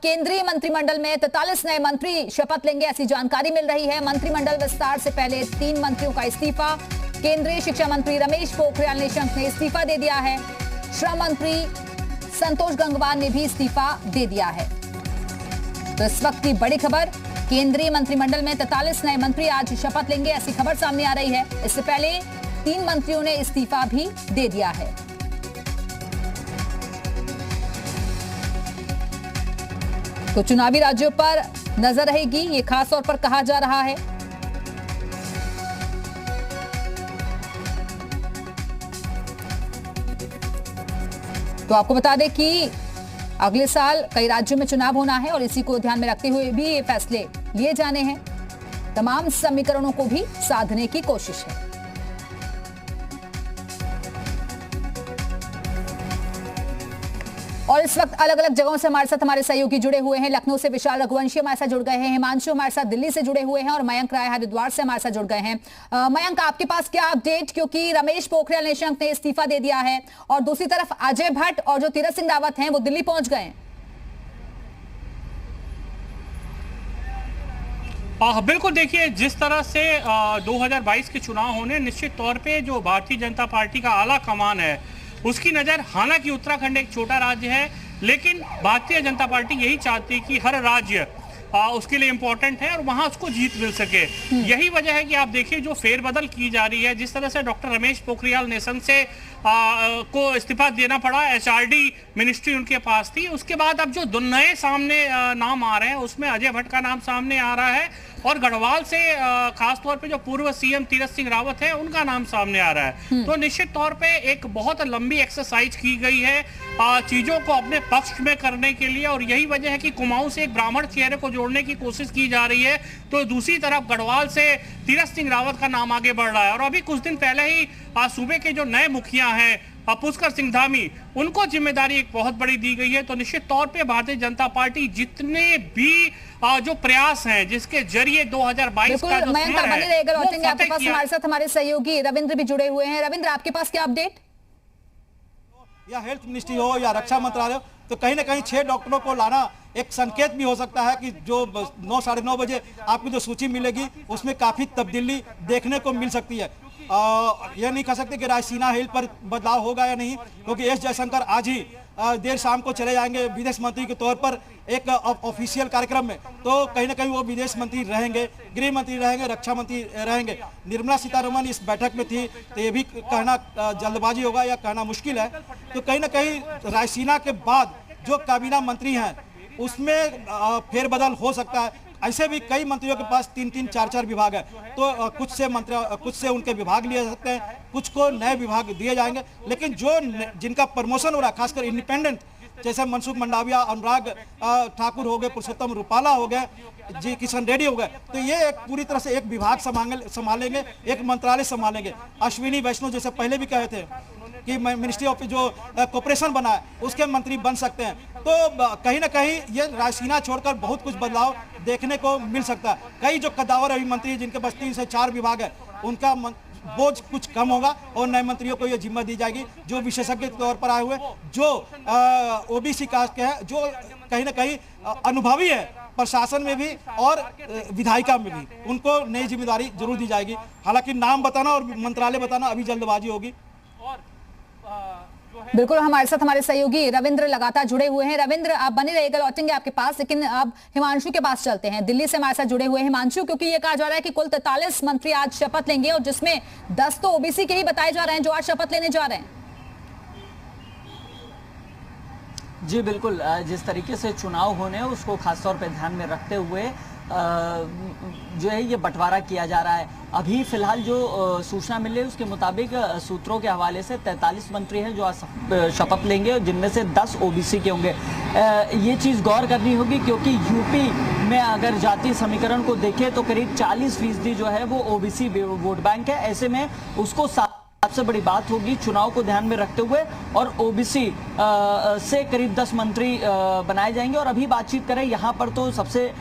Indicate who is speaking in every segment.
Speaker 1: केंद्रीय मंत्रिमंडल में 43 नए मंत्री शपथ लेंगे, ऐसी जानकारी मिल रही है। मंत्रिमंडल विस्तार से पहले 3 मंत्रियों का इस्तीफा। केंद्रीय शिक्षा मंत्री रमेश पोखरियाल निशंक ने इस्तीफा दे दिया है। श्रम मंत्री संतोष गंगवार ने भी इस्तीफा दे दिया है। तो इस वक्त की बड़ी खबर, केंद्रीय मंत्रिमंडल में 43 नए मंत्री आज शपथ लेंगे, ऐसी खबर सामने आ रही है। इससे पहले 3 मंत्रियों ने इस्तीफा भी दे दिया है। तो चुनावी राज्यों पर नजर रहेगी, ये खास तौर पर कहा जा रहा है। तो आपको बता दें कि अगले साल कई राज्यों में चुनाव होना है और इसी को ध्यान में रखते हुए भी ये फैसले लिए जाने हैं। तमाम समीकरणों को भी साधने की कोशिश है। और इस वक्त अलग अलग जगहों से हमारे साथ हमारे सहयोगी जुड़े हुए हैं। लखनऊ से विशाल रघुवंशी हमारे साथ जुड़ गए हैं, हिमांशु हमारे साथ दिल्ली से जुड़े हुए हैं और मयंक राय हरिद्वार से हमारे साथ जुड़ गए हैं। मयंक, आपके पास क्या अपडेट, क्योंकि रमेश पोखरियाल निशंक ने इस्तीफा दे दिया है और दूसरी तरफ अजय भट्ट और जो तीरथ सिंह रावत हैं वो दिल्ली पहुंच गए हैं।
Speaker 2: बिल्कुल, देखिए जिस तरह से 2022 के चुनाव होने, निश्चित तौर पे जो भारतीय जनता पार्टी का आला कमान है उसकी नज़र, हालांकि उत्तराखंड एक छोटा राज्य है, लेकिन भारतीय जनता पार्टी यही चाहती है कि हर राज्य उसके लिए इम्पोर्टेंट है और वहां उसको जीत मिल सके। यही वजह है कि आप देखिए जो फेरबदल की जा रही है, जिस तरह से डॉक्टर रमेश पोखरियाल निशंक से को इस्तीफा देना पड़ा, एचआरडी मिनिस्ट्री उनके पास थी, उसके बाद अब जो नए सामने नाम आ रहे हैं उसमें अजय भट्ट का नाम सामने आ रहा है और गढ़वाल से खासतौर पे जो पूर्व सीएम तीरथ सिंह रावत है उनका नाम सामने आ रहा है। तो निश्चित तौर पे एक बहुत लंबी एक्सरसाइज की गई है चीजों को अपने पक्ष में करने के लिए और यही वजह है कि कुमाऊं से एक ब्राह्मण चेहरे को जोड़ने की कोशिश की जा रही है, तो दूसरी तरफ गढ़वाल से तीरथ सिंह रावत का नाम आगे बढ़ रहा है। और अभी कुछ दिन पहले ही सूबे के जो नए मुखिया हैं पुष्कर सिंह धामी, उनको जिम्मेदारी एक बहुत बड़ी दी गई है। तो निश्चित तौर पे भारतीय जनता पार्टी जितने भी जो प्रयास हैं जिसके जरिए 2022 का जो
Speaker 1: मयंक बने रहेगा, लौटेंगे आपके पास। हमारे साथ हमारे सहयोगी रविंद्र भी जुड़े हुए हैं। रविंद्र, आपके पास क्या अपडेट?
Speaker 3: या हेल्थ मिनिस्ट्री हो या रक्षा मंत्रालय हो, तो कहीं ना कहीं 6 डॉक्टरों को लाना एक संकेत भी हो सकता है कि जो 9 साढ़े 9 बजे आपको जो सूची मिलेगी उसमें काफी तब्दीली देखने को मिल सकती है। यह नहीं कह सकते कि रायसीना हिल पर बदलाव होगा या नहीं, क्योंकि एस जयशंकर आज ही देर शाम को चले जाएंगे विदेश मंत्री के तौर पर एक ऑफिशियल कार्यक्रम में। तो कहीं ना कहीं वो विदेश मंत्री रहेंगे, गृह मंत्री रहेंगे, रक्षा मंत्री रहेंगे। निर्मला सीतारमण इस बैठक में थी, तो ये भी कहना जल्दबाजी होगा या कहना मुश्किल है। तो कहीं ना कहीं रायसीना के बाद जो काबीना मंत्री हैं उसमें फेरबदल हो सकता है। ऐसे भी कई मंत्रियों के पास 3-3, 4-4 विभाग है, तो कुछ से उनके विभाग लिए सकते हैं, कुछ को नए विभाग दिए जाएंगे। लेकिन जो जिनका प्रमोशन हो रहा है, खासकर इंडिपेंडेंट, जैसे मनसुख मंडाविया, अनुराग ठाकुर हो गए, पुरुषोत्तम रूपाला हो गए, जी किशन रेड्डी हो गए, तो ये एक पूरी तरह से एक विभाग संभालेंगे, एक मंत्रालय संभालेंगे। अश्विनी वैष्णव जैसे पहले भी कहे थे कि मिनिस्ट्री ऑफ जो कॉर्पोरेशन बना है उसके मंत्री बन सकते हैं। तो कहीं ना कहीं ये रायसीना छोड़कर बहुत कुछ बदलाव देखने को मिल सकता है। कई जो कद्दावर अभी मंत्री जिनके पास 3 से 4 विभाग है, उनका बोझ कुछ कम होगा और नए मंत्रियों को यह जिम्मा दी जाएगी जो विशेषज्ञ के तौर पर आए हुए, जो ओबीसी कास्ट के हैं, जो कहीं ना कहीं अनुभवी है प्रशासन में भी और विधायिका में भी, उनको नई जिम्मेदारी जरूर दी जाएगी। हालांकि नाम बताना और मंत्रालय बताना अभी जल्दबाजी होगी।
Speaker 1: बिल्कुल, हमारे साथ हमारे सहयोगी रविंद्र लगातार जुड़े हुए हैं। रविंद्र, आप बने रहिएगा, लौटेंगे आपके पास, लेकिन अब हिमांशु के पास चलते हैं। दिल्ली से हमारे साथ जुड़े हुए हैं हिमांशु, क्योंकि ये कहा जा रहा है कि कुल 43 मंत्री आज शपथ लेंगे और जिसमें 10 तो ओबीसी के ही बताए जा रहे हैं जो आज शपथ लेने जा रहे हैं।
Speaker 4: जी बिल्कुल, जिस तरीके से चुनाव होने उसको खासतौर पर ध्यान में रखते हुए जो है ये बंटवारा किया जा रहा है। अभी फिलहाल जो सूचना मिली है उसके मुताबिक सूत्रों के हवाले से 43 मंत्री हैं जो आज शपथ लेंगे, जिनमें से 10 ओबीसी के होंगे। ये चीज़ गौर करनी होगी क्योंकि यूपी में अगर जातीय समीकरण को देखें तो करीब 40% जो है वो ओबीसी वोट बैंक है। ऐसे में उसको सबसे बड़ी बात होगी चुनाव को ध्यान में रखते हुए, और ओबीसी से करीब 10 मंत्री बनाए जाएंगे। और अभी बातचीत करें यहाँ पर तो सबसे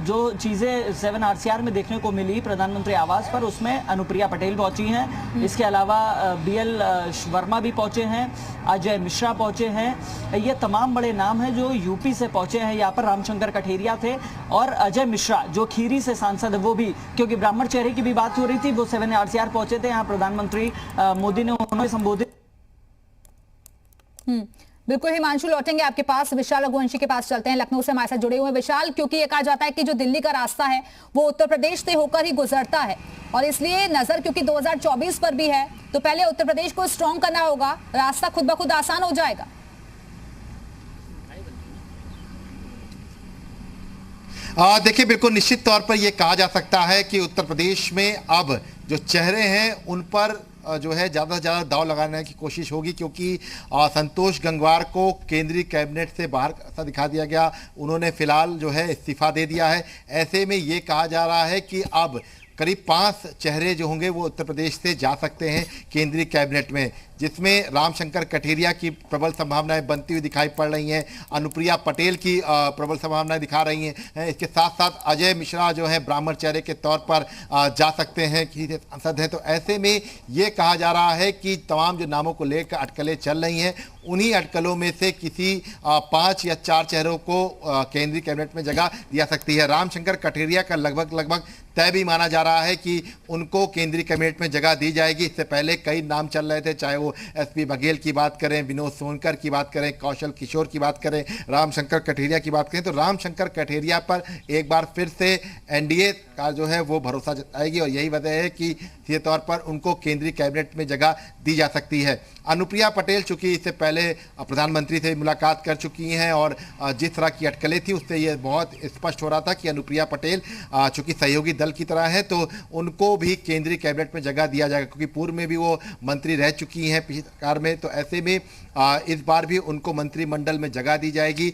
Speaker 4: जो चीजें 7 RCR में देखने को मिली प्रधानमंत्री आवास पर, उसमें अनुप्रिया पटेल पहुंची हैं, इसके अलावा BL वर्मा भी पहुंचे हैं, अजय मिश्रा पहुंचे हैं। ये तमाम बड़े नाम हैं जो यूपी से पहुंचे हैं। यहाँ पर रामशंकर कठेरिया थे और अजय मिश्रा जो खीरी से सांसद है वो भी, क्योंकि ब्राह्मण चेहरे की भी बात हो रही थी, वो 7 RCR पहुंचे थे। यहाँ प्रधानमंत्री मोदी ने उन्हें संबोधित।
Speaker 1: बिल्कुल हिमांशु, लौटेंगे आपके पास। विशाल रघुवंशी के पास चलते हैं, लखनऊ से हमारे साथ जुड़े हुए विशाल, क्योंकि ये कहा जाता है कि जो दिल्ली का रास्ता है वो उत्तर प्रदेश से होकर ही गुजरता है, और इसलिए नजर क्योंकि 2024 पर भी है, तो पहले उत्तर प्रदेश को स्ट्रॉन्ग करना होगा, रास्ता खुद ब खुद आसान हो जाएगा।
Speaker 5: देखिए, बिल्कुल निश्चित तौर पर यह कहा जा सकता है कि उत्तर प्रदेश में अब जो चेहरे हैं उन पर जो है ज़्यादा से ज़्यादा दाव लगाने की कोशिश होगी, क्योंकि संतोष गंगवार को केंद्रीय कैबिनेट से बाहर सा दिखा दिया गया। उन्होंने फिलहाल जो है इस्तीफा दे दिया है। ऐसे में ये कहा जा रहा है कि अब करीब 5 चेहरे जो होंगे वो उत्तर प्रदेश से जा सकते हैं केंद्रीय कैबिनेट में, जिसमें रामशंकर कठेरिया की प्रबल संभावनाएं बनती हुई दिखाई पड़ रही हैं, अनुप्रिया पटेल की प्रबल संभावनाएं दिखा रही हैं। इसके साथ साथ अजय मिश्रा जो है ब्राह्मण चेहरे के तौर पर जा सकते हैं कि सांसद हैं। तो ऐसे में ये कहा जा रहा है कि तमाम जो नामों को लेकर अटकलें चल रही हैं, उन्हीं अटकलों में से किसी 5 या 4 चेहरों को केंद्रीय कैबिनेट में जगह दिया सकती है। रामशंकर कठेरिया का लगभग तय भी माना जा रहा है कि उनको केंद्रीय कैबिनेट में जगह दी जाएगी। इससे पहले कई नाम चल रहे थे, चाहे वो SP बघेल की बात करें, विनोद सोनकर की बात करें, कौशल किशोर की बात करें, रामशंकर कठेरिया की बात करें। तो रामशंकर कठेरिया पर एक बार फिर से NDA का जो है वो भरोसा जताएगी, और यही वजह है कि सीधे तौर पर उनको केंद्रीय कैबिनेट में जगह दी जा सकती है। अनुप्रिया पटेल चूंकि इससे पहले प्रधानमंत्री से मुलाकात कर चुकी हैं, और जिस तरह की अटकलें थी उससे ये बहुत स्पष्ट हो रहा था कि अनुप्रिया पटेल चूंकि सहयोगी दल की तरह है, तो उनको भी केंद्रीय कैबिनेट में जगह दिया जाएगा, क्योंकि पूर्व में भी वो मंत्री रह चुकी हैं पिछली सरकार में। तो ऐसे में इस बार भी उनको मंत्रिमंडल में जगह दी जाएगी।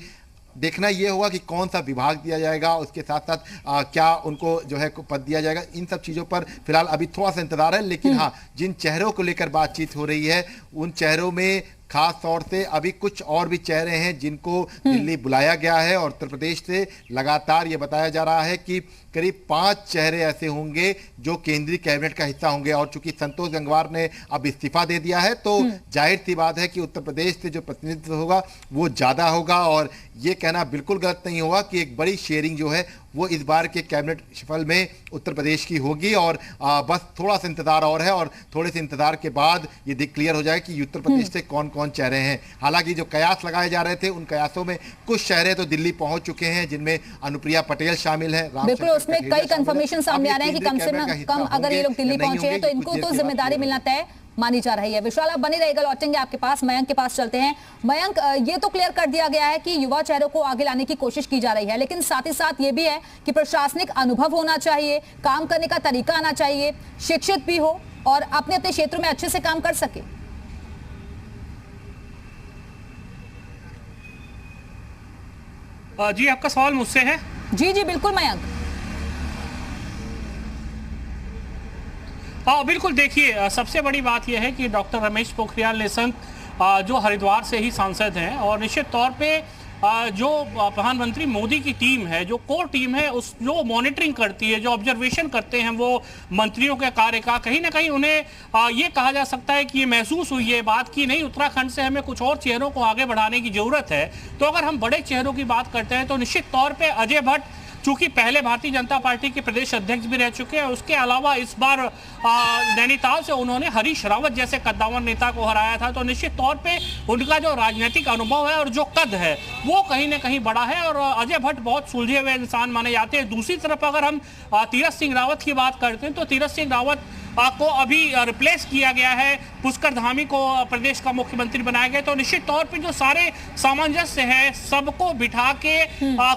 Speaker 5: देखना यह होगा कि कौन सा विभाग दिया जाएगा, उसके साथ साथ क्या उनको जो है पद दिया जाएगा। इन सब चीज़ों पर फिलहाल अभी थोड़ा सा इंतजार है, लेकिन हाँ, जिन चेहरों को लेकर बातचीत हो रही है उन चेहरों में खास तौर से अभी कुछ और भी चेहरे हैं जिनको दिल्ली बुलाया गया है, और उत्तर प्रदेश से लगातार ये बताया जा रहा है कि करीब 5 चेहरे ऐसे होंगे जो केंद्रीय कैबिनेट का हिस्सा होंगे। और चूंकि संतोष गंगवार ने अब इस्तीफा दे दिया है, तो जाहिर सी बात है कि उत्तर प्रदेश से जो प्रतिनिधित्व होगा वो ज़्यादा होगा। और ये कहना बिल्कुल गलत नहीं होगा कि एक बड़ी शेयरिंग जो है वो इस बार के कैबिनेट शफल में उत्तर प्रदेश की होगी। और बस थोड़ा सा इंतजार और है, और थोड़े से इंतजार के बाद ये क्लियर हो जाए कि उत्तर प्रदेश से कौन कौन चेहरे हैं। हालांकि जो कयास लगाए जा रहे थे, उन कयासों में कुछ चेहरे तो दिल्ली पहुंच चुके हैं, जिनमें अनुप्रिया पटेल शामिल है।
Speaker 1: बिल्कुल, उसमें कई कंफर्मेशन सामने आ रहे हैं कि कम से कम अगर ये लोग दिल्ली पहुंचे हैं तो इनको तो जिम्मेदारी मिलना तय मानी जा रही है। विशाल, आप बनी रहेगा, लौटेंगे आपके पास। मयंक के पास चलते हैं। मयंक, ये तो क्लियर कर दिया गया है कि युवा चेहरों को आगे लाने की कोशिश की जा रही है, लेकिन साथ ही साथ ये भी है कि प्रशासनिक अनुभव होना चाहिए, काम करने का तरीका आना चाहिए, शिक्षित भी हो और अपने अपने क्षेत्रों में अच्छे से काम कर सके।
Speaker 2: जी, आपका सवाल मुझसे है?
Speaker 1: जी जी बिल्कुल मयंक।
Speaker 2: बिल्कुल, देखिए, सबसे बड़ी बात यह है कि डॉक्टर रमेश पोखरियाल निशंक जो हरिद्वार से ही सांसद हैं, और निश्चित तौर पे जो प्रधानमंत्री मोदी की टीम है, जो कोर टीम है, उस जो मॉनिटरिंग करती है, जो ऑब्जर्वेशन करते हैं वो मंत्रियों के कार्य का, कहीं ना कहीं उन्हें ये कहा जा सकता है कि ये महसूस हुई है बात की नहीं, उत्तराखंड से हमें कुछ और चेहरों को आगे बढ़ाने की जरूरत है। तो अगर हम बड़े चेहरों की बात करते हैं तो निश्चित तौर पर अजय भट्ट चूंकि पहले भारतीय जनता पार्टी के प्रदेश अध्यक्ष भी रह चुके हैं, उसके अलावा इस बार नैनीताल से उन्होंने हरीश रावत जैसे कद्दावर नेता को हराया था। तो निश्चित तौर पे उनका जो राजनीतिक अनुभव है और जो कद है वो कहीं ना कहीं बड़ा है, और अजय भट्ट बहुत सुलझे हुए इंसान माने जाते हैं। दूसरी तरफ अगर हम तीरथ सिंह रावत की बात करते हैं तो तीरथ सिंह रावत को अभी रिप्लेस किया गया है, पुष्कर धामी को प्रदेश का मुख्यमंत्री बनाया गया। तो निश्चित तौर पे जो सारे सामंजस्य है, सबको बिठा के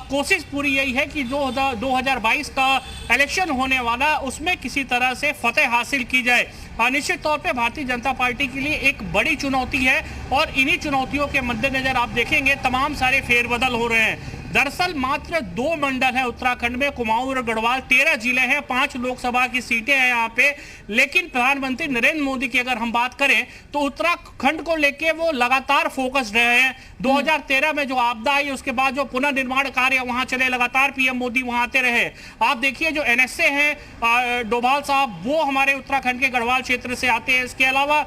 Speaker 2: कोशिश पूरी यही है कि जो 2022 का इलेक्शन होने वाला उसमें किसी तरह से फतेह हासिल की जाए। निश्चित तौर पे भारतीय जनता पार्टी के लिए एक बड़ी चुनौती है, और इन्हीं चुनौतियों के मद्देनजर आप देखेंगे तमाम सारे फेरबदल हो रहे हैं। दरअसल मात्र 2 मंडल है उत्तराखंड में, कुमाऊं और गढ़वाल। 13 जिले हैं, 5 लोकसभा की सीटें हैं यहाँ पे। लेकिन प्रधानमंत्री नरेंद्र मोदी की अगर हम बात करें तो उत्तराखंड को लेके वो लगातार फोकस रहे हैं। 2013 में जो आपदा आई, उसके बाद जो पुनर्निर्माण कार्य वहां चले, लगातार पीएम मोदी वहां आते रहे। आप देखिए जो एनएसए हैं डोभाल साहब, वो हमारे उत्तराखंड के गढ़वाल क्षेत्र से आते हैं। इसके अलावा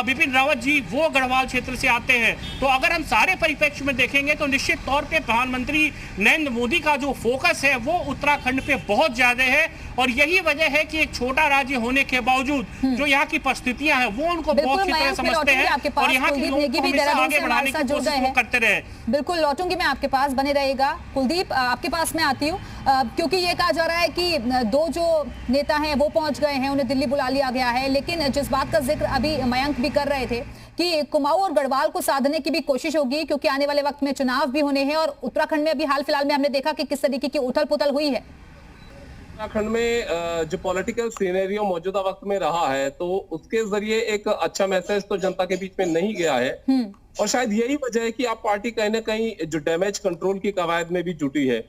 Speaker 2: बिपिन रावत जी वो गढ़वाल क्षेत्र से आते हैं। तो अगर हम सारे परिप्रेक्ष्य में देखेंगे तो निश्चित तौर पे प्रधानमंत्री नरेंद्र मोदी का जो फोकस है वो उत्तराखंड पे बहुत ज्यादा है। और यही वजह है कि एक छोटा राज्य होने के बावजूद जो यहाँ की परिस्थितियां हैं वो उनको बहुत अच्छी तरह समझते हैं और यहाँ के लोगों को हमेशा आगे बढ़ाने की कोशिश वो करते रहे।
Speaker 1: बिल्कुल लौटूंगी मैं आपके पास, बने रहेगा। कुलदीप आपके पास मैं आती हूँ, क्योंकि ये कहा जा रहा है कि 2 जो नेता हैं वो पहुंच गए हैं, उन्हें दिल्ली बुला लिया गया है। लेकिन जिस बात का जिक्र अभी मयंक भी कर रहे थे कि कुमाऊं और गढ़वाल को साधने की भी कोशिश होगी, क्योंकि आने वाले वक्त में चुनाव भी होने हैं। और उत्तराखंड में अभी हाल फिलहाल में हमने देखा कि किस तरीके की उथल पुथल हुई है।
Speaker 6: उत्तराखंड में जो पॉलिटिकल सीनेरियो मौजूदा वक्त में रहा है, तो उसके जरिए एक अच्छा मैसेज तो जनता के बीच में नहीं गया है। और शायद यही वजह है कि आप पार्टी कहीं ना कहीं जो डैमेज कंट्रोल की कवायद में भी जुटी है।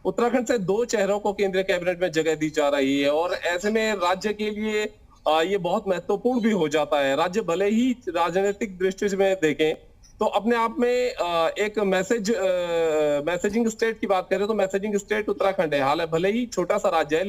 Speaker 6: उत्तराखंड से 2 चेहरों को केंद्रीय कैबिनेट में जगह दी जा रही है और ऐसे में राज्य के लिए ये बहुत महत्वपूर्ण भी हो जाता है। राज्य भले ही राजनीतिक दृष्टि से देखें तो अपने आप में एक मैसेजिंग स्टेट की बात करें तो मैसेजिंग स्टेट उत्तराखंड है। हाल भले ही छोटा सा राज्य है।